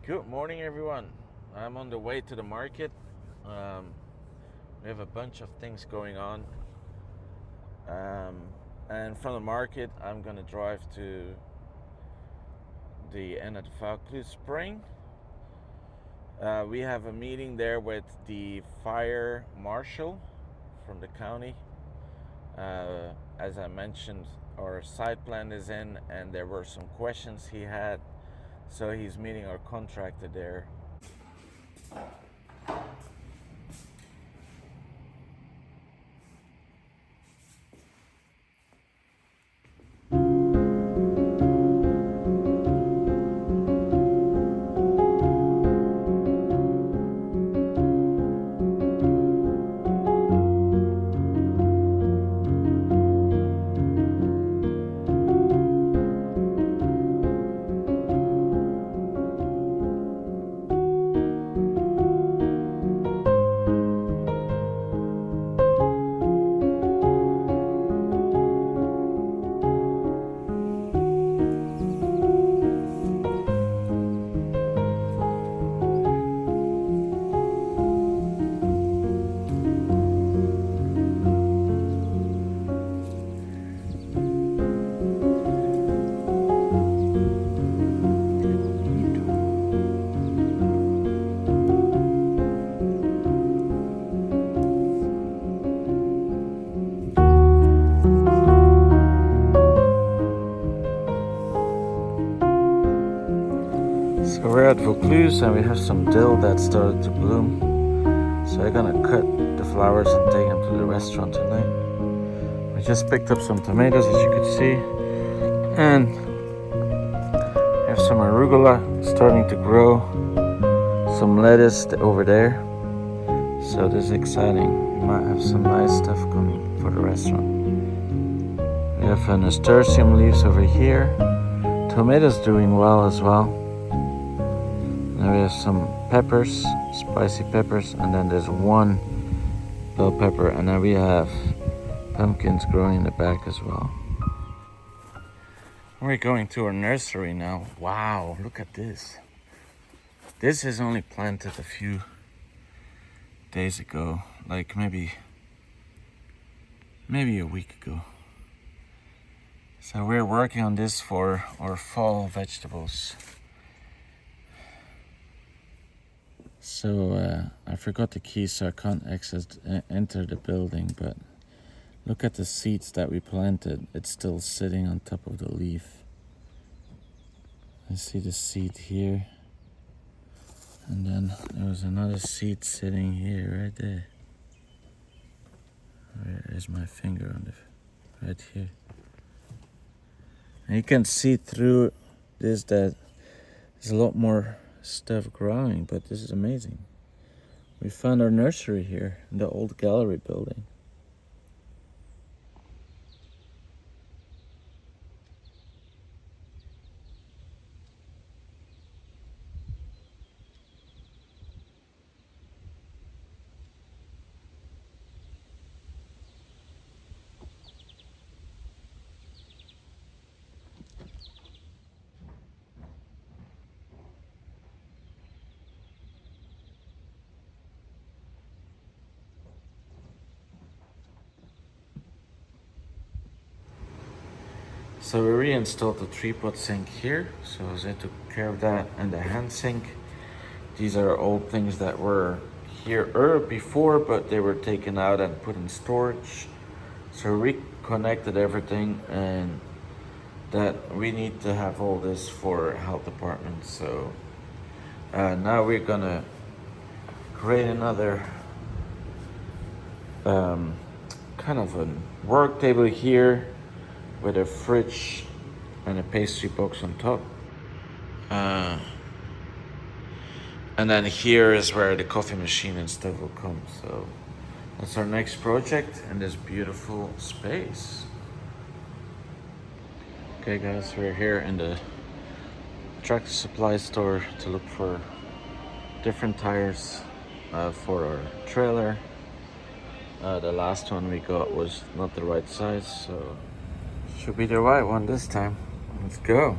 Good morning, everyone. I'm on the way to the market. We have a bunch of things going on. And from the market, I'm gonna drive to the end of the Vaucluse Spring. We have a meeting there with the fire marshal from the county. As I mentioned, our site plan is in, and there were some questions he had. So he's meeting our contractor there. So we're at Vaucluse and we have some dill that started to bloom. So I'm gonna cut the flowers and take them to the restaurant tonight. We just picked up some tomatoes, as you could see, and we have some arugula starting to grow, some lettuce over there. So this is exciting. We might have some nice stuff coming for the restaurant. We have nasturtium leaves over here. Tomatoes doing well as well. Now we have some peppers, spicy peppers, and then there's one bell pepper, and then we have pumpkins growing in the back as well. We're going to our nursery now. Wow, look at this. This is only planted a few days ago, like maybe a week ago. So we're working on this for our fall vegetables. So I forgot the key, so I can't enter the building, but look at the seeds that we planted. It's still sitting on top of the leaf. I see the seed here, and then there was another seed sitting here, right there. Where is my finger on the, right here. And you can see through this that there's a lot more stuff growing, but this is amazing. We found our nursery here in the old gallery building. So we reinstalled the 3-pot sink here. So they took care of that, and the hand sink. These are old things that were here before, but they were taken out and put in storage. So we reconnected everything, and that we need to have all this for health department. So now we're gonna create another kind of a work table here with a fridge and a pastry box on top. And then here is where the coffee machine and stuff will come. So that's our next project in this beautiful space. Okay guys, we're here in the tractor supply store to look for different tires for our trailer. The last one we got was not the right size, so should be the right one this time. Let's go.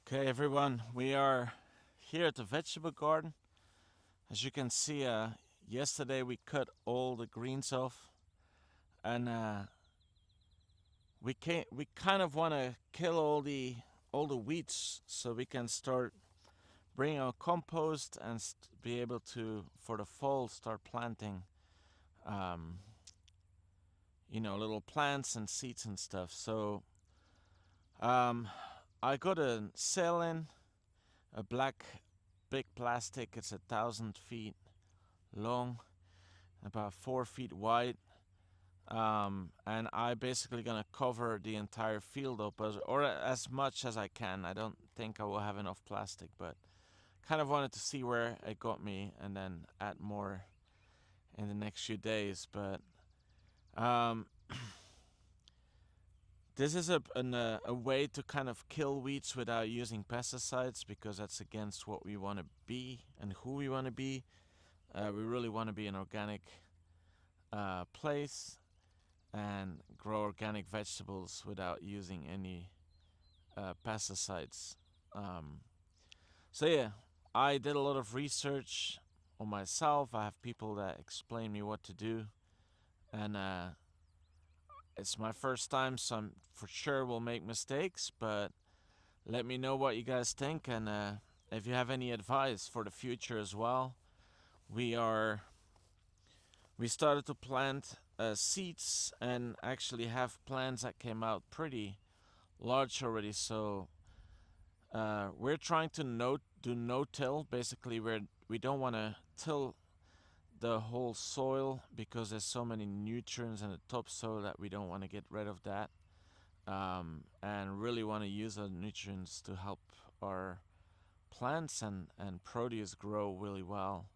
Okay, everyone, we are here at the vegetable garden. As you can see, yesterday we cut all the greens off, and we kind of want to kill all the weeds so we can start bringing our compost and be able to for the fall start planting, um, little plants and seeds and stuff. So um, I got a sail in a black big plastic. It's 1,000 feet long, about 4 feet wide, and I basically gonna cover the entire field up or as much as I can. I don't think I will have enough plastic, but kind of wanted to see where it got me and then add more in the next few days. But um, this is a way to kind of kill weeds without using pesticides, because that's against what we want to be and who we want to be. We really want to be an organic place and grow organic vegetables without using any pesticides. Um, so yeah, I did a lot of research on myself. I have people that explain me what to do, and it's my first time, so I'm for sure will make mistakes. But let me know what you guys think, and if you have any advice for the future as well. We are we started to plant seeds and actually have plants that came out pretty large already. So we're trying to do no-till. Basically, we don't want to till the whole soil because there's so many nutrients in the topsoil that we don't want to get rid of that, and really want to use the nutrients to help our plants and produce grow really well.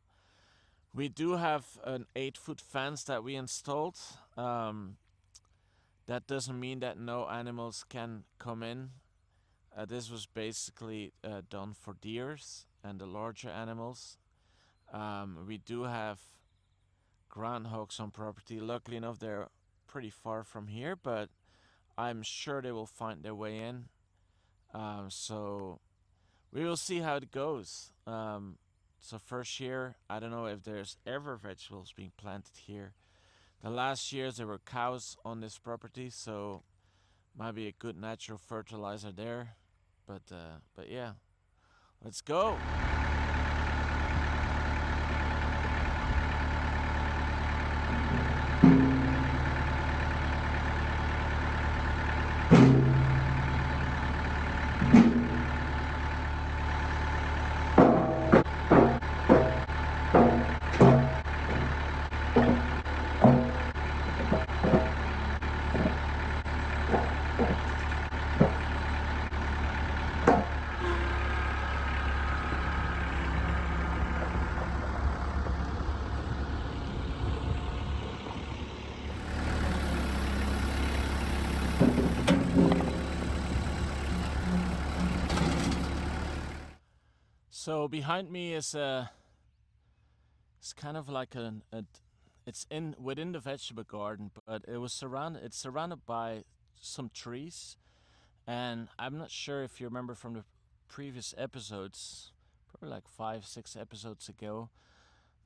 We do have an 8-foot fence that we installed. That doesn't mean that no animals can come in. This was basically done for deers and the larger animals. We do have groundhogs on property. Luckily enough, they're pretty far from here, but I'm sure they will find their way in. So we will see how it goes. So first year, I don't know if there's ever vegetables being planted here. The last years there were cows on this property, so might be a good natural fertilizer there. But yeah, let's go. So behind me is it's kind of like it's in within the vegetable garden, but it's surrounded by some trees, and I'm not sure if you remember from the previous episodes, probably like 5, 6 episodes ago.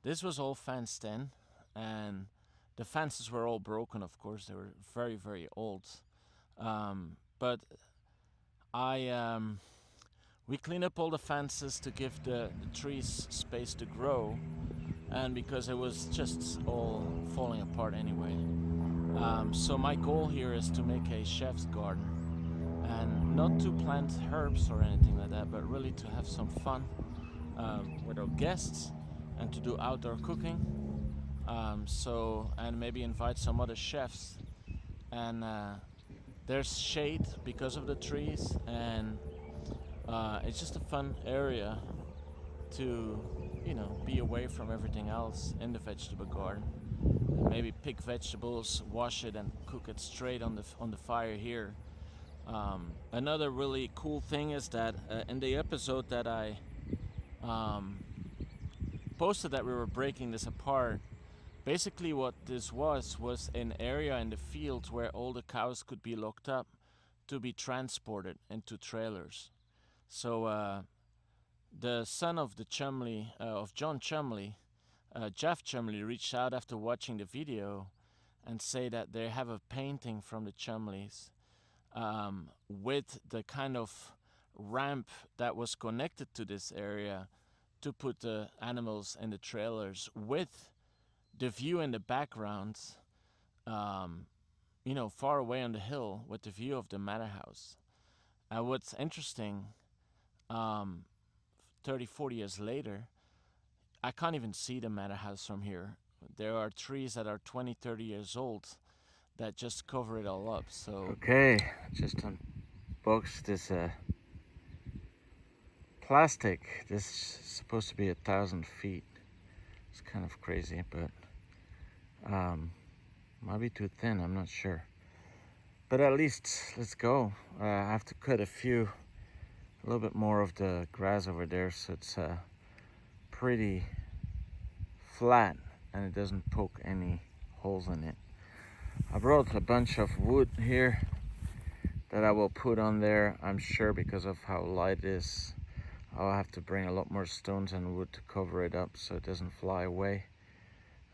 This was all fenced in, and the fences were all broken. Of course, they were very very old. But I we cleaned up all the fences to give the trees space to grow, and because it was just all falling apart anyway. So my goal here is to make a chef's garden, and not to plant herbs or anything like that, but really to have some fun with our guests and to do outdoor cooking. And maybe invite some other chefs. And there's shade because of the trees, and it's just a fun area to, be away from everything else in the vegetable garden. And maybe pick vegetables, wash it, and cook it straight on the fire here. Another really cool thing is that in the episode that I um, posted that we were breaking this apart, basically what this was an area in the field where all the cows could be locked up to be transported into trailers. So the son of the Chumley, of John Chumley, Jeff Chumley, reached out after watching the video and say that they have a painting from the Chumleys with the kind of ramp that was connected to this area to put the animals in the trailers, with the view in the background, um, far away on the hill with the view of the manor house. And what's interesting, um, 30, 40 years later, I can't even see the manor house from here. There are trees that are 20, 30 years old that just cover it all up. So okay, just unboxed this plastic. This is supposed to be 1,000 feet. It's kind of crazy, but might be too thin, I'm not sure. But at least, let's go. I have to cut a little bit more of the grass over there, so it's pretty flat and it doesn't poke any holes in it. I brought a bunch of wood here that I will put on there, I'm sure, because of how light it is. I'll have to bring a lot more stones and wood to cover it up so it doesn't fly away.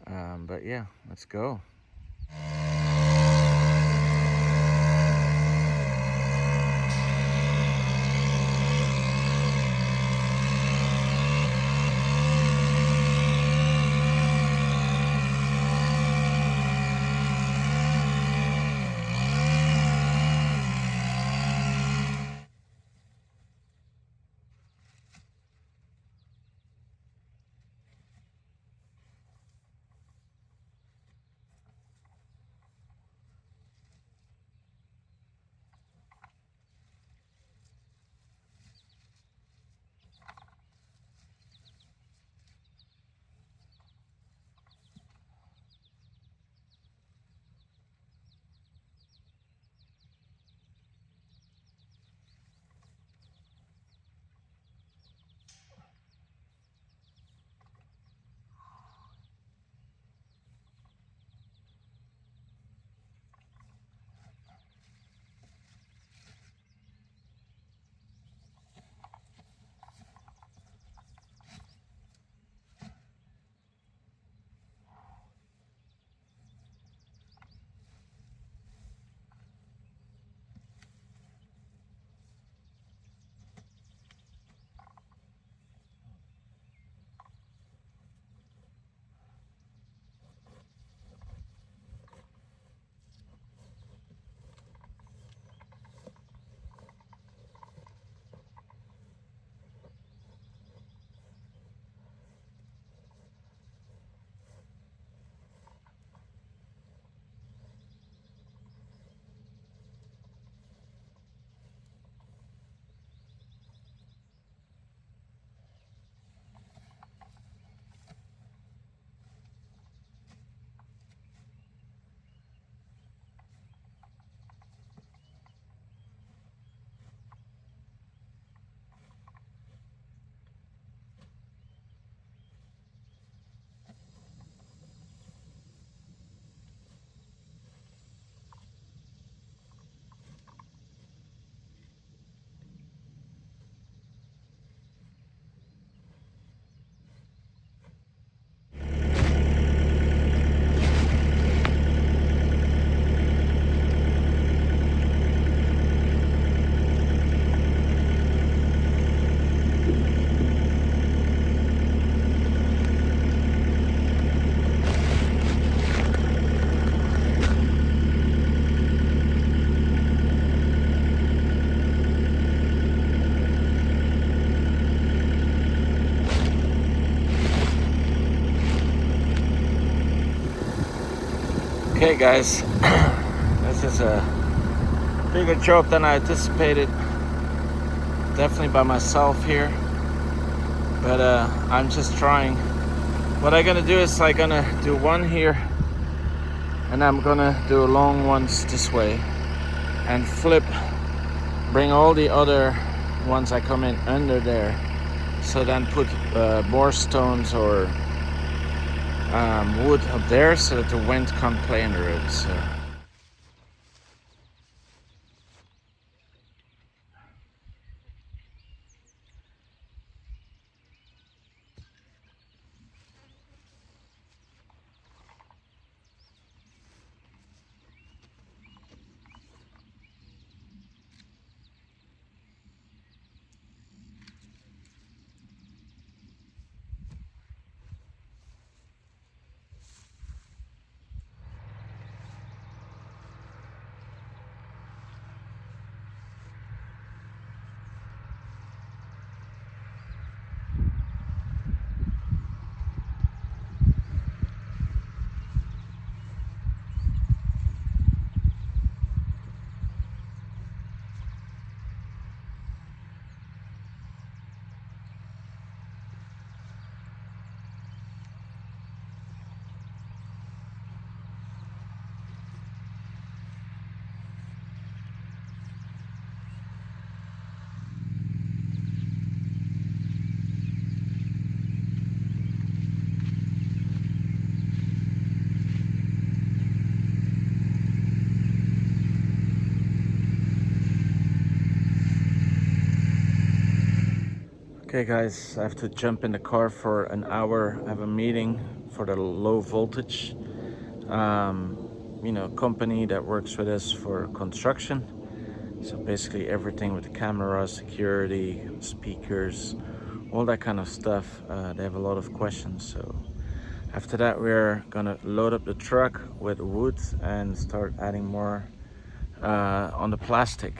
But yeah, let's go. Okay guys, this is a bigger job than I anticipated. Definitely by myself here, but I'm just trying. What I'm gonna do is I'm gonna do one here, and I'm gonna do long ones this way, and flip, bring all the other ones I come in under there, so then put more stones or wood up there so that the wind can't play under it. So. Okay guys, I have to jump in the car for an hour. I have a meeting for the low voltage company that works with us for construction. So basically everything with the camera, security, speakers, all that kind of stuff. They have a lot of questions. So after that, we're gonna load up the truck with wood and start adding more on the plastic.